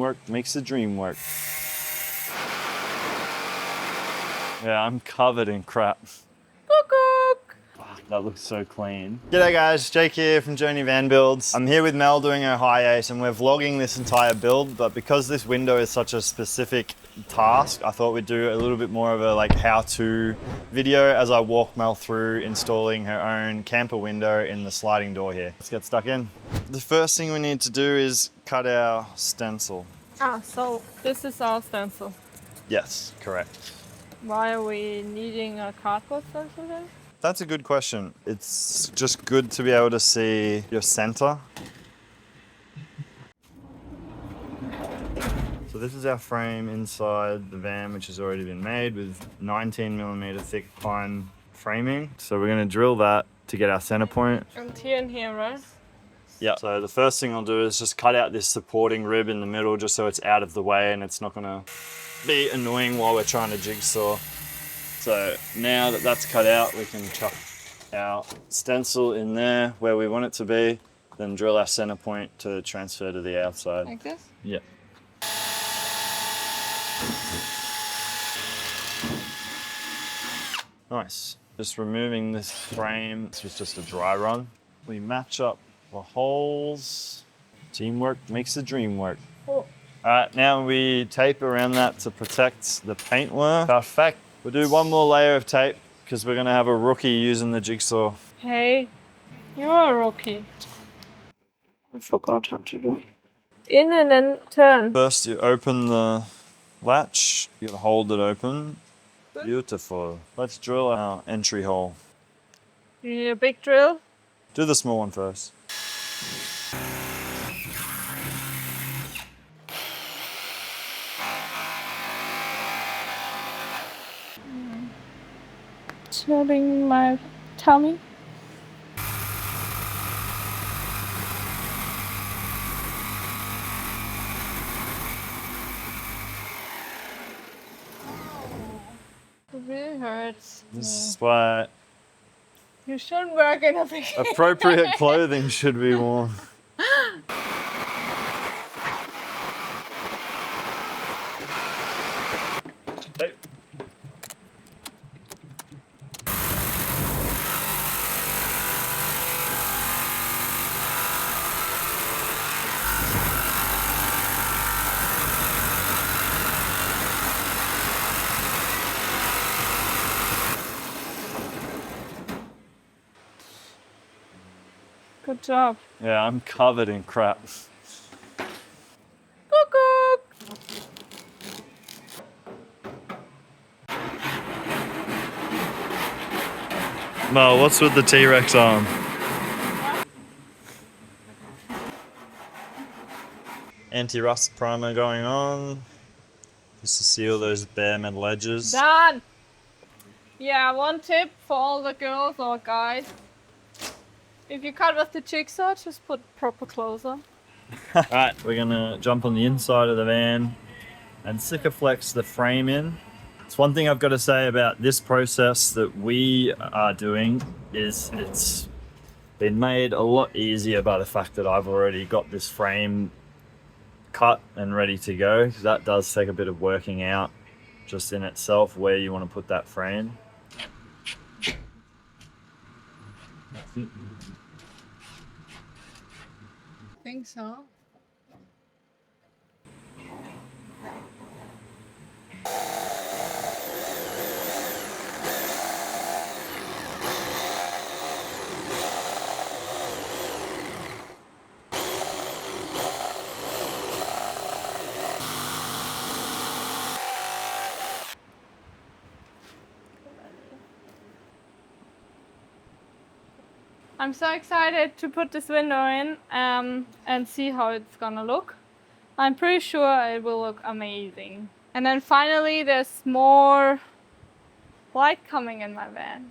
Teamwork makes the dream work. Yeah, I'm covered in crap. That looks so clean. G'day guys, Jake here from Journey Van Builds. I'm here with Mel doing her Hiace and we're vlogging this entire build, but because this window is such a specific task, I thought we'd do a little bit more of a how-to video as I walk Mel through installing her own camper window in the sliding door here. Let's get stuck in. The first thing we need to do is cut our stencil. So this is our stencil. Yes, correct. Why are we needing a cardboard stencil then? That's a good question. It's just good to be able to see your center. So this is our frame inside the van, which has already been made with 19mm thick pine framing. So we're gonna drill that to get our center point. And here, right? Yeah. So the first thing I'll do is just cut out this supporting rib in the middle just so it's out of the way and it's not gonna be annoying while we're trying to jigsaw. So now that that's cut out, we can chuck our stencil in there where we want it to be, then drill our center point to transfer to the outside. Like this? Yeah. Nice. Just removing this frame. This was just a dry run. We match up the holes. Teamwork makes the dream work. Oh. All right, now we tape around that to protect the paintwork. Perfect. We'll do one more layer of tape because we're gonna have a rookie using the jigsaw. Hey, you're a rookie. I forgot how to do it. In and then turn. First, you open the latch. You hold it open. Beautiful. Let's drill our entry hole. You need a big drill? Do the small one first. Turning my tummy. It really hurts. This is why You shouldn't work in a big appropriate clothing should be worn. Tape. Good job. Yeah, I'm covered in crap. Mel, what's with the T-Rex arm? Anti-rust primer going on. Just to seal those bare metal edges. Done! Yeah, one tip for all the girls or guys. If you cut with the jigsaw, just put proper clothes on. Alright, we're gonna jump on the inside of the van and Sikaflex the frame in. It's one thing I've got to say about this process that we are doing is it's been made a lot easier by the fact that I've already got this frame cut and ready to go. That does take a bit of working out just in itself where you want to put that frame. I think so. I'm so excited to put this window in and see how it's gonna look. I'm pretty sure it will look amazing. And then finally there's more light coming in my van.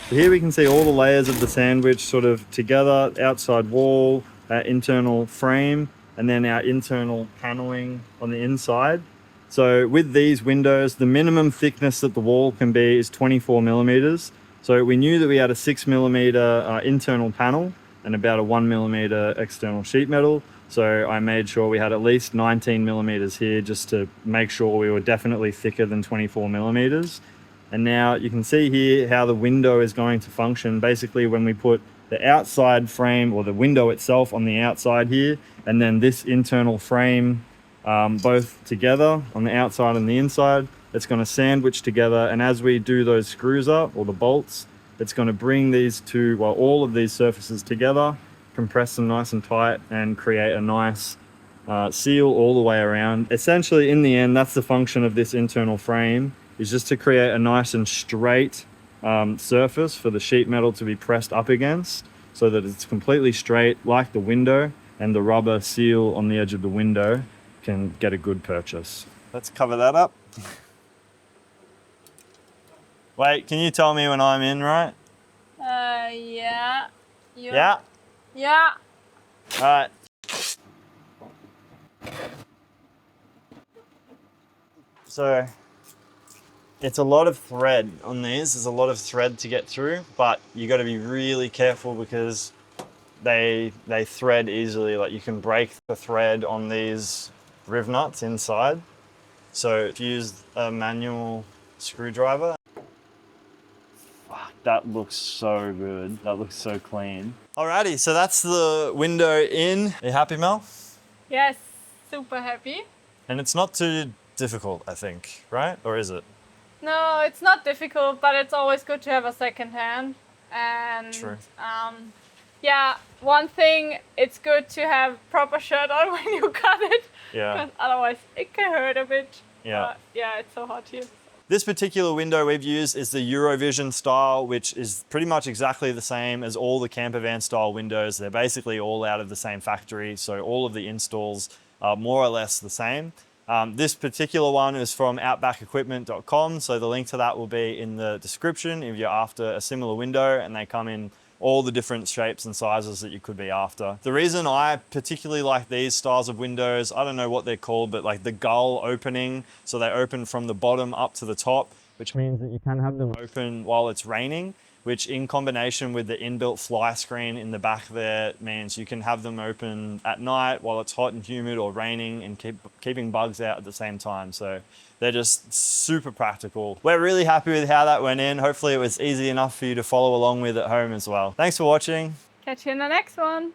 Here we can see all the layers of the sandwich sort of together, outside wall, our internal frame, and then our internal paneling on the inside. So with these windows, the minimum thickness that the wall can be is 24 millimeters. So we knew that we had a 6 millimeter internal panel and about a 1 millimeter external sheet metal. So I made sure we had at least 19 millimeters here just to make sure we were definitely thicker than 24 millimeters. And now you can see here how the window is going to function. Basically, when we put the outside frame or the window itself on the outside here, and then this internal frame both together on the outside and the inside, it's going to sandwich together. And as we do those screws up, or the bolts, it's going to bring these two, well, all of these surfaces together, compress them nice and tight, and create a nice seal all the way around. Essentially, in the end, that's the function of this internal frame, is just to create a nice and straight surface for the sheet metal to be pressed up against, so that it's completely straight like the window, and the rubber seal on the edge of the window can get a good purchase. Let's cover that up. Wait, can you tell me when I'm in, right? Yeah. Yeah? Yeah. All right. So it's a lot of thread on these. There's a lot of thread to get through, but you got to be really careful because they thread easily. Like, you can break the thread on these riv nuts inside. So if you use a manual screwdriver, that looks so good. That looks so clean. Alrighty, so that's the window in. Are you happy, Mel? Yes, super happy. And it's not too difficult, I think, right? Or is it? No, it's not difficult, but it's always good to have a second hand. And True. Yeah, one thing, it's good to have proper shirt on when you cut it. Yeah. Because otherwise it can hurt a bit. Yeah. Yeah, it's so hot here. This particular window we've used is the Eurovision style, which is pretty much exactly the same as all the Campervan style windows. They're basically all out of the same factory, so all of the installs are more or less the same. This particular one is from outbackequipment.com, so the link to that will be in the description if you're after a similar window, and they come in all the different shapes and sizes that you could be after. The reason I particularly like these styles of windows, I don't know what they're called, but like the gull opening, so they open from the bottom up to the top, which means that you can have them open while it's raining, which in combination with the inbuilt fly screen in the back there means you can have them open at night while it's hot and humid or raining, and keeping bugs out at the same time. So they're just super practical. We're really happy with how that went in. Hopefully it was easy enough for you to follow along with at home as well. Thanks for watching. Catch you in the next one.